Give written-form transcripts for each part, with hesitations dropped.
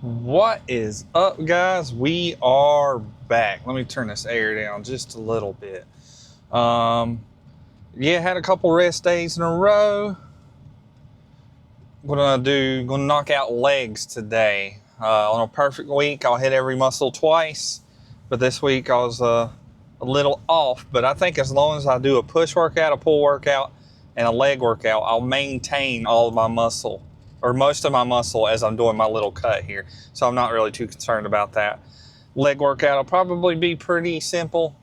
What is up, guys? We are back. Let me turn this air down just a little bit. Yeah, had a couple rest days in a row. Gonna knock out legs today. On a perfect week, I'll hit every muscle twice, but this week I was a little off. But I think as long as I do a push workout, a pull workout, and a leg workout, I'll maintain all of my muscle, or most of my muscle, as I'm doing my little cut here. So I'm not really too concerned about that. Leg workout will probably be pretty simple,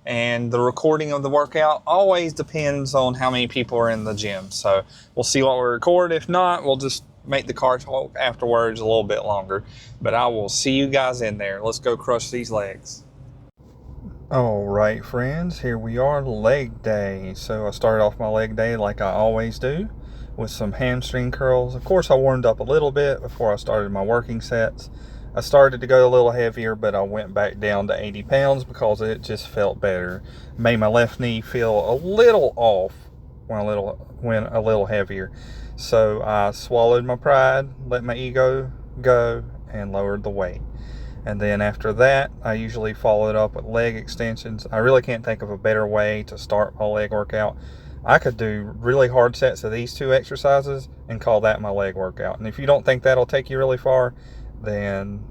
and the recording of the workout always depends on how many people are in the gym. So we'll see what we record. If not, we'll just make the car talk afterwards a little bit longer. But I will see you guys in there. Let's go crush these legs. All right, friends, here we are, leg day. So I started off my leg day like I always do with some hamstring curls. Of course, I warmed up a little bit before I started my working sets. I started to go a little heavier, but I went back down to 80 pounds because it just felt better. Made my left knee feel a little off when a little heavier. So I swallowed my pride, let my ego go, and lowered the weight. And then after that, I usually follow it up with leg extensions. I really can't think of a better way to start my leg workout. I could do really hard sets of these two exercises and call that my leg workout. And if you don't think that'll take you really far, then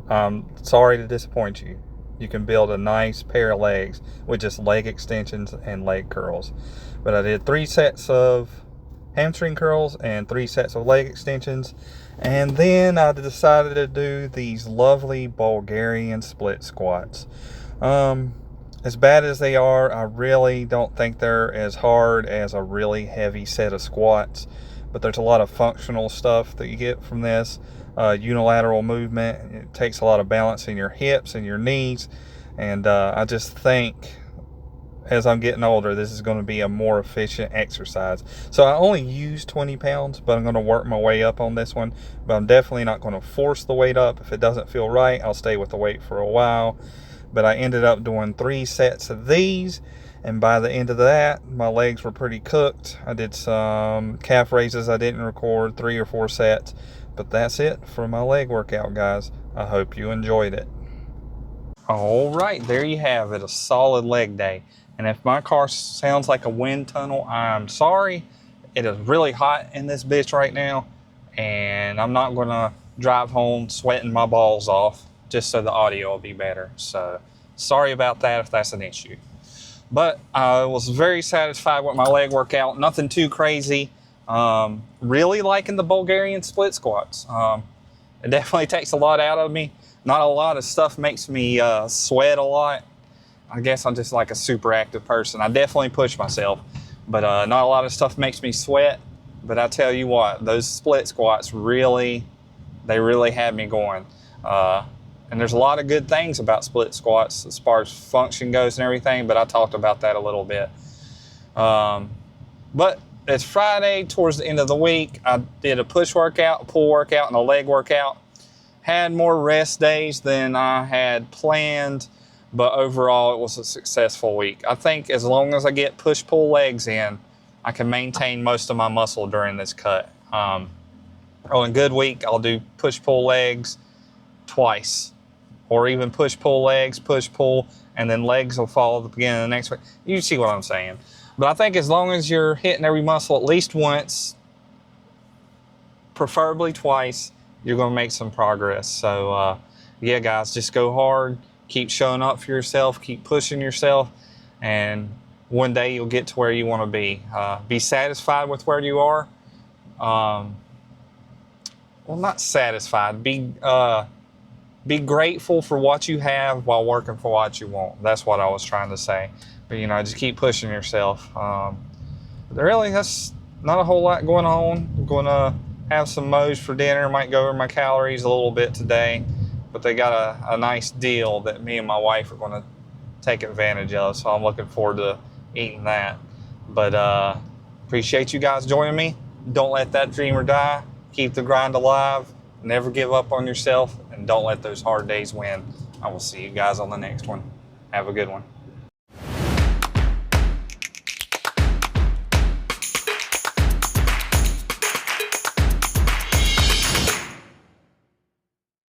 I'm sorry to disappoint you. You can build a nice pair of legs with just leg extensions and leg curls. But I did 3 sets of hamstring curls and 3 sets of leg extensions. And then I decided to do these lovely Bulgarian split squats. As bad as they are, I really don't think they're as hard as a really heavy set of squats. But there's a lot of functional stuff that you get from this. Unilateral movement. It takes a lot of balance in your hips and your knees. And I just think as I'm getting older, this is going to be a more efficient exercise. So I only use 20 pounds, but I'm going to work my way up on this one. But I'm definitely not going to force the weight up. If it doesn't feel right, I'll stay with the weight for a while. But I ended up doing 3 sets of these. And by the end of that, my legs were pretty cooked. I did some calf raises I didn't record, 3 or 4 sets. But that's it for my leg workout, guys. I hope you enjoyed it. All right, there you have it, a solid leg day. And if my car sounds like a wind tunnel, I'm sorry. It is really hot in this bitch right now, and I'm not gonna drive home sweating my balls off just so the audio will be better. So sorry about that if that's an issue. But I was very satisfied with my leg workout. Nothing too crazy. Really liking the Bulgarian split squats. It definitely takes a lot out of me. Not a lot of stuff makes me sweat a lot. I guess I'm just like a super active person. I definitely push myself, but not a lot of stuff makes me sweat. But I tell you what, those split squats really had me going. And there's a lot of good things about split squats as far as function goes and everything, but I talked about that a little bit. But it's Friday, towards the end of the week. I did a push workout, a pull workout, and a leg workout. Had more rest days than I had planned, but overall it was a successful week. I think as long as I get push-pull legs in, I can maintain most of my muscle during this cut. On a good week, I'll do push-pull legs twice, or even push-pull legs, push-pull, and then legs will follow at the beginning of the next week. You see what I'm saying. But I think as long as you're hitting every muscle at least once, preferably twice, you're going to make some progress. So, yeah, guys, just go hard. Keep showing up for yourself. Keep pushing yourself. And one day you'll get to where you want to be. Be satisfied with where you are. Well, not satisfied. Be grateful for what you have while working for what you want. That's what I was trying to say. But, just keep pushing yourself. Really, that's not a whole lot going on. I'm going to have some Moe's for dinner. Might go over my calories a little bit today. But they got a nice deal that me and my wife are going to take advantage of. So I'm looking forward to eating that. But appreciate you guys joining me. Don't let that dreamer die. Keep the grind alive. Never give up on yourself. And don't let those hard days win. I will see you guys on the next one. Have a good one.